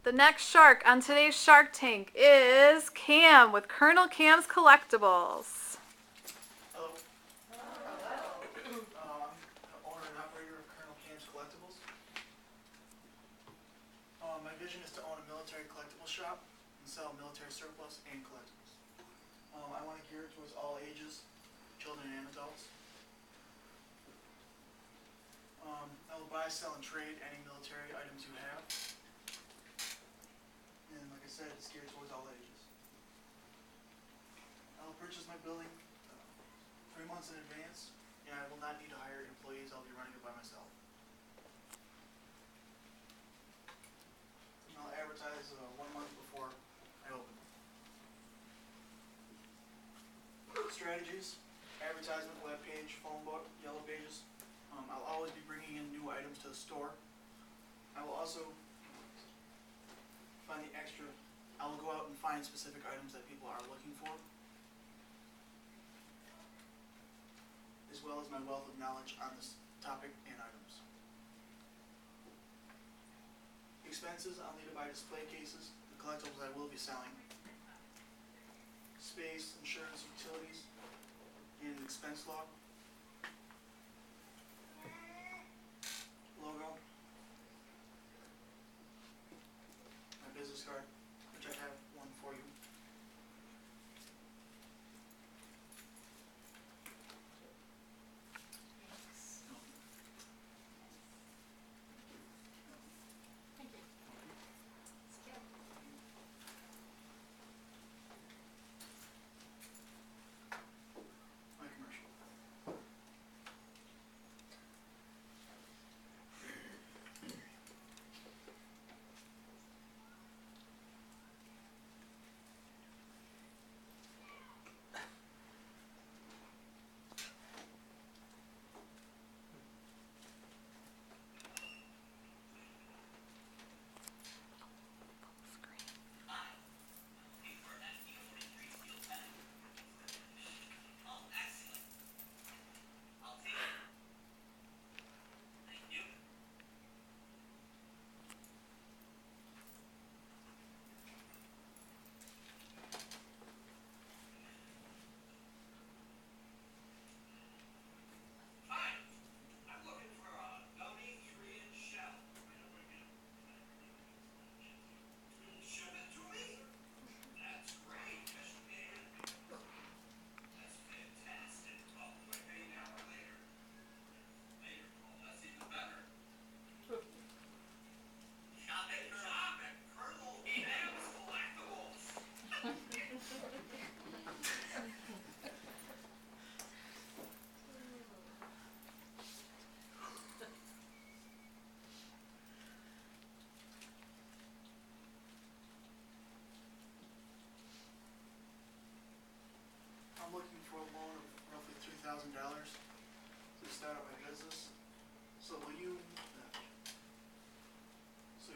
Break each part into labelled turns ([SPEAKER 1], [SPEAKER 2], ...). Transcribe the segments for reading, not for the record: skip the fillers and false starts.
[SPEAKER 1] The next shark on today's Shark Tank is Cam with Colonel Cam's Collectibles.
[SPEAKER 2] Hello. I'm the owner and operator of Colonel Cam's Collectibles. My vision is to own a military collectible shop and sell military surplus and collectibles. I want to gear it towards all ages, children and adults. I will buy, sell, and trade any military items you have. And like I said, it's geared towards all ages. I will purchase my building 3 months in advance, and I will not need to hire employees. I'll be running it by myself. And I'll advertise 1 month before I open. Strategies, advertisement, webpage, phone book, yellow pages. I'll always be bringing in new items to the store. I will also find the extra. I will go out and find specific items that people are looking for, as well as my wealth of knowledge on this topic and items. Expenses, I'll need to buy display cases, the collectibles I will be selling, space, insurance, utilities, and an expense log, logo, my business card, which I have one for you.
[SPEAKER 3] Thank you. Skip.
[SPEAKER 2] My commercial. I'm looking for a loan of roughly $3,000 to start up my business. So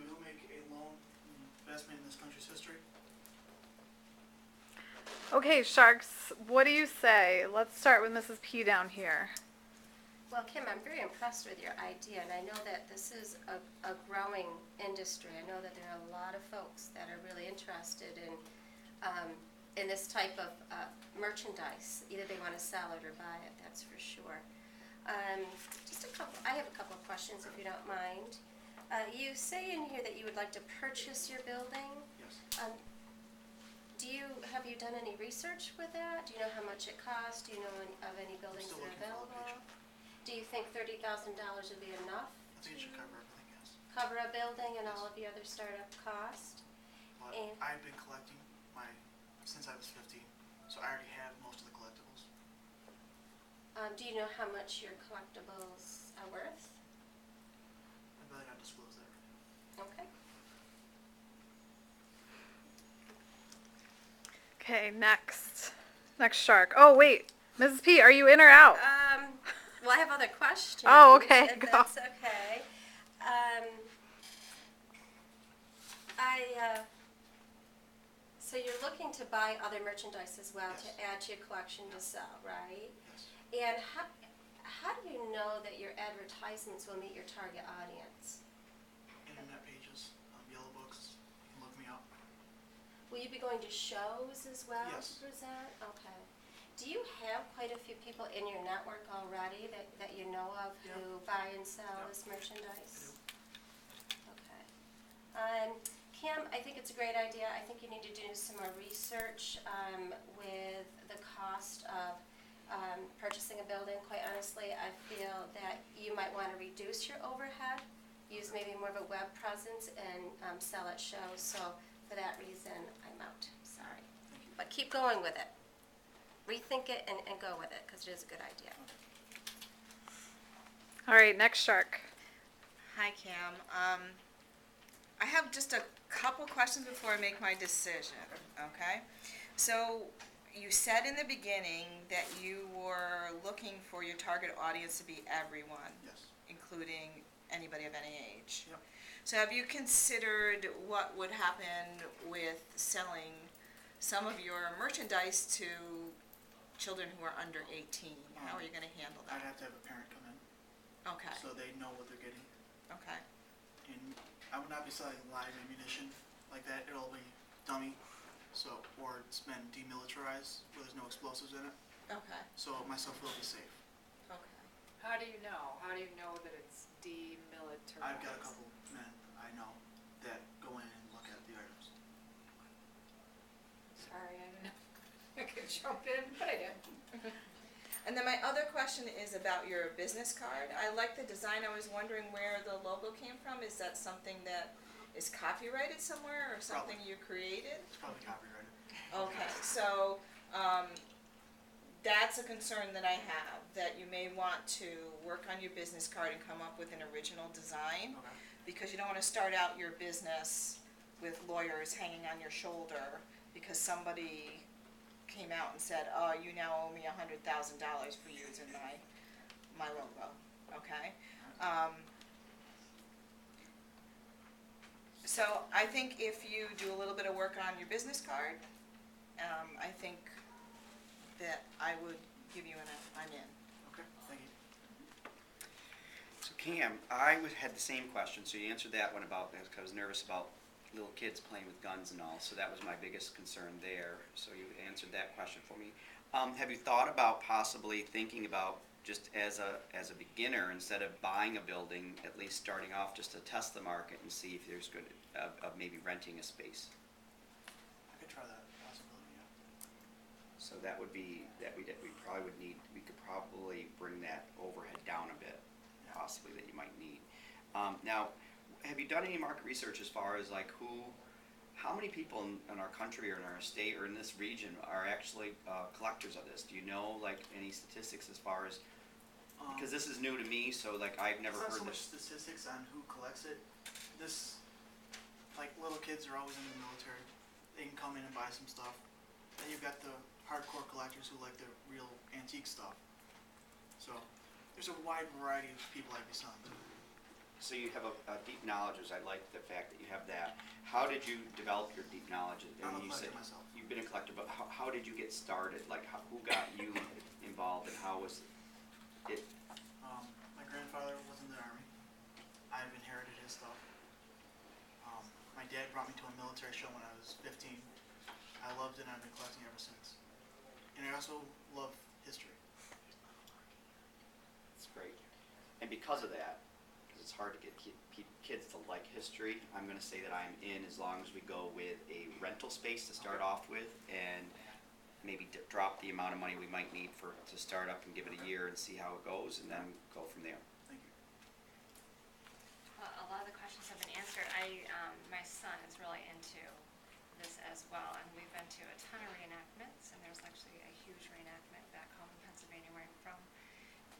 [SPEAKER 2] you'll make a loan investment in this country's history?
[SPEAKER 1] Okay, Sharks, what do you say? Let's start with Mrs. P down here.
[SPEAKER 3] Well, Kim, I'm very impressed with your idea, and I know that this is a growing industry. I know that there are a lot of folks that are really interested in this type of merchandise. Either they want to sell it or buy it, that's for sure. I have a couple of questions, if you don't mind. You say in here that you would like to purchase your building.
[SPEAKER 2] Yes.
[SPEAKER 3] Have you done any research with that? Do you know how much it costs? Do you know of any buildings
[SPEAKER 2] still
[SPEAKER 3] that are
[SPEAKER 2] looking for a
[SPEAKER 3] available?
[SPEAKER 2] location.
[SPEAKER 3] Do you think $30,000 would be enough
[SPEAKER 2] I think it should cover everything, yes.
[SPEAKER 3] cover a building and all of the other startup costs?
[SPEAKER 2] But
[SPEAKER 3] And-
[SPEAKER 2] I've been collecting since I was 15, so I already have most of the collectibles.
[SPEAKER 3] Do you know how much your collectibles are worth?
[SPEAKER 2] I'd rather not disclose that right
[SPEAKER 3] Okay.
[SPEAKER 1] Okay, next shark. Oh, wait. Mrs. P, are you in or out?
[SPEAKER 3] Well, I have other questions.
[SPEAKER 1] Oh, okay,
[SPEAKER 3] If
[SPEAKER 1] go.
[SPEAKER 3] that's okay. So you're looking to buy other merchandise as well
[SPEAKER 2] Yes.
[SPEAKER 3] to add to your collection to sell, right?
[SPEAKER 2] Yes.
[SPEAKER 3] And how do you know that your advertisements will meet your target audience?
[SPEAKER 2] Internet pages, yellow books,
[SPEAKER 3] you be going to shows as well
[SPEAKER 2] Yes.
[SPEAKER 3] to present? Okay. Do you have quite a few people in your network already that you know of
[SPEAKER 2] Yeah.
[SPEAKER 3] who buy and sell
[SPEAKER 2] Yeah.
[SPEAKER 3] this merchandise? Okay. Kim, I think it's a great idea. I think you need to do some more research with the cost of purchasing a building. Quite honestly, I feel that you might want to reduce your overhead, use maybe more of a web presence, and sell at shows. So for that reason, I'm out. Sorry.
[SPEAKER 2] Thank you.
[SPEAKER 3] But keep going with it. Rethink it and go with it, because it is a good idea.
[SPEAKER 1] All right, next shark.
[SPEAKER 4] Hi, Cam. I have just a couple questions before I make my decision, okay? So, you said in the beginning that you were looking for your target audience to be everyone,
[SPEAKER 2] Yes.
[SPEAKER 4] including anybody of any age.
[SPEAKER 2] Yep.
[SPEAKER 4] So have you considered what would happen with selling some of your merchandise to children who are under 18? How are you going to handle
[SPEAKER 2] I'd
[SPEAKER 4] that?
[SPEAKER 2] have to have a parent come in,
[SPEAKER 4] Okay,
[SPEAKER 2] so they know what they're getting.
[SPEAKER 4] okay,
[SPEAKER 2] And I would not be selling live ammunition like that. It'll be dummy, so, or it's been demilitarized where there's no explosives in it.
[SPEAKER 4] okay,
[SPEAKER 2] So my stuff will be safe.
[SPEAKER 4] okay.
[SPEAKER 5] How do you know? How do you know that it's demilitarized?
[SPEAKER 2] I've got a couple men I know that go in and look at the items.
[SPEAKER 5] Sorry, I don't know. I could jump in, but I didn't.
[SPEAKER 4] And then my other question is about your business card. I like the design. I was wondering where the logo came from. Is that something that is copyrighted somewhere or something
[SPEAKER 2] Probably.
[SPEAKER 4] you created?
[SPEAKER 2] It's probably copyrighted.
[SPEAKER 4] Okay, so that's a concern that I have, that you may want to work on your business card and come up with an original design,
[SPEAKER 2] Okay.
[SPEAKER 4] because you don't want to start out your business with lawyers hanging on your shoulder because somebody came out and said, oh, you now owe me $100,000 for using my logo, okay? So I think if you do a little bit of work on your business card, I think that I would give you I'm in.
[SPEAKER 2] Okay, thank you.
[SPEAKER 6] So Cam, I had the same question, so you answered that one about, because I was nervous about little kids playing with guns and all, so that was my biggest concern there, so you answered that question for me. Have you thought about possibly thinking about, just as a beginner, instead of buying a building, at least starting off just to test the market and see if there's good, of maybe renting a space?
[SPEAKER 2] I could try that possibility, yeah.
[SPEAKER 6] So that would be, we probably would need, we could probably bring that overhead down a bit,
[SPEAKER 2] Yeah.
[SPEAKER 6] possibly, that you might need. Now, have you done any market research as far as like how many people in our country or in our state or in this region are actually collectors of this? Do you know like any statistics as far as, because this is new to me, so like I've never
[SPEAKER 2] It's not
[SPEAKER 6] heard
[SPEAKER 2] so much
[SPEAKER 6] this.
[SPEAKER 2] statistics on who collects it. This, like, little kids are always in the military. They can come in and buy some stuff. Then you've got the hardcore collectors who like the real antique stuff. So there's a wide variety of people I'd be selling to.
[SPEAKER 6] So you have a deep knowledge, as I like the fact that you have that. How did you develop your deep knowledge?
[SPEAKER 2] I'm a
[SPEAKER 6] You said
[SPEAKER 2] collector myself.
[SPEAKER 6] you've been a collector, but how did you get started? Like who got you involved and how was it?
[SPEAKER 2] My grandfather was in the Army. I've inherited his stuff. My dad brought me to a military show when I was 15. I loved it and I've been collecting ever since. And I also love history.
[SPEAKER 6] It's great. And because of that, because it's hard to get kids to like history, I'm going to say that I'm in as long as we go with a rental space to start off with, and maybe drop the amount of money we might need to start up and give it a year and see how it goes, and then go from there.
[SPEAKER 2] Thank you.
[SPEAKER 7] Well, a lot of the questions have been answered. My son is really into this as well, and we've been to a ton of reenactments, and there's actually a huge reenactment back home in Pennsylvania where I'm from.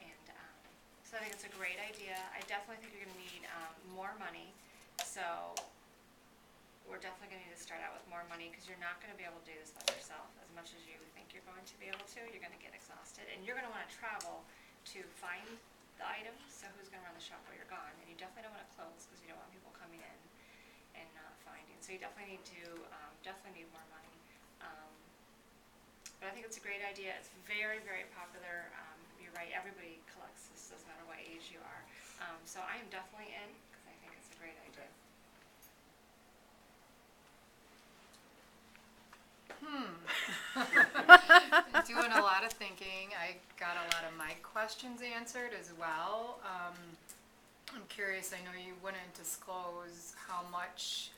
[SPEAKER 7] And so I think it's a great idea. I definitely think you're going to need more money, so we're definitely going to need to start out with more money, because you're not going to be able to do this by yourself as much as you think you're going to be able to. You're going to get exhausted, and you're going to want to travel to find the items, so who's going to run the shop while you're gone? And you definitely don't want to close, because you don't want people coming in and not finding. So you definitely need to, definitely need more money. But I think it's a great idea. It's very, very popular. You're right, everybody collects this, doesn't matter what age you are. So I am definitely in, because I think it's a great idea.
[SPEAKER 5] questions answered as well. I'm curious, I know you wouldn't disclose how much,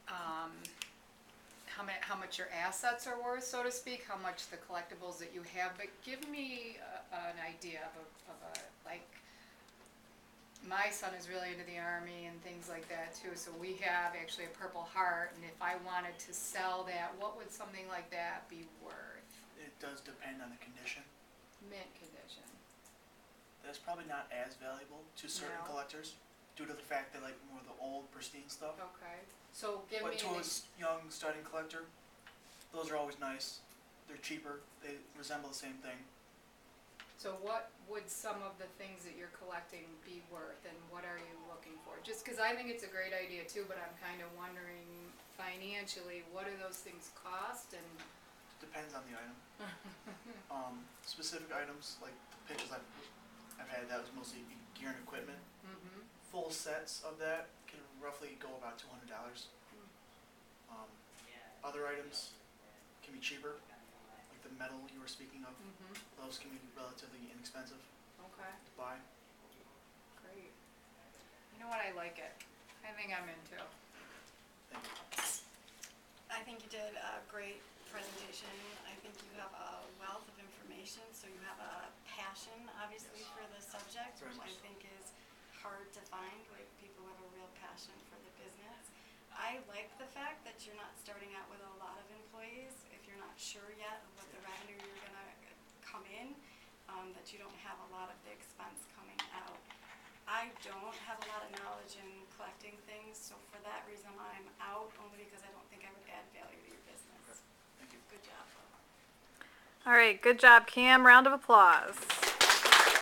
[SPEAKER 5] how much your assets are worth, so to speak, how much the collectibles that you have, but give me an idea of a, like, my son is really into the Army and things like that too, so we have actually a Purple Heart, and if I wanted to sell that, what would something like that be worth?
[SPEAKER 2] It does depend on the condition.
[SPEAKER 5] Mint condition.
[SPEAKER 2] That's probably not as valuable to certain
[SPEAKER 5] No.
[SPEAKER 2] collectors due to the fact they like more of the old, pristine stuff.
[SPEAKER 5] Okay, so give me
[SPEAKER 2] But to
[SPEAKER 5] an
[SPEAKER 2] a young starting collector, those are always nice. They're cheaper. They resemble the same thing.
[SPEAKER 5] So what would some of the things that you're collecting be worth, and what are you looking for? Just because I think it's a great idea too, but I'm kind of wondering financially, what do those things cost, and
[SPEAKER 2] Depends on the item. Specific items like the pitches I've had, that was mostly gear and equipment.
[SPEAKER 5] Mhm.
[SPEAKER 2] Full sets of that can roughly go about $200. Other items can be cheaper, like the metal you were speaking of.
[SPEAKER 5] Mhm.
[SPEAKER 2] Those can be relatively inexpensive
[SPEAKER 5] Okay,
[SPEAKER 2] to buy.
[SPEAKER 5] great. You know what, I like it. I think I'm into.
[SPEAKER 2] Thank you.
[SPEAKER 8] I think you did a great presentation. I think you have a wealth of information, so you have a passion, obviously, for the subject,
[SPEAKER 2] Very
[SPEAKER 8] which I
[SPEAKER 2] much so.
[SPEAKER 8] think is hard to find, like people who have a real passion for the business. I like the fact that you're not starting out with a lot of employees. If you're not sure yet of what the revenue you're gonna come in, that you don't have a lot of the expense coming out. I don't have a lot of knowledge in collecting things, so for that reason I'm out, only because I don't think I would add value to your business.
[SPEAKER 2] Thank you.
[SPEAKER 8] Good job.
[SPEAKER 1] All right, good job, Cam. Round of applause.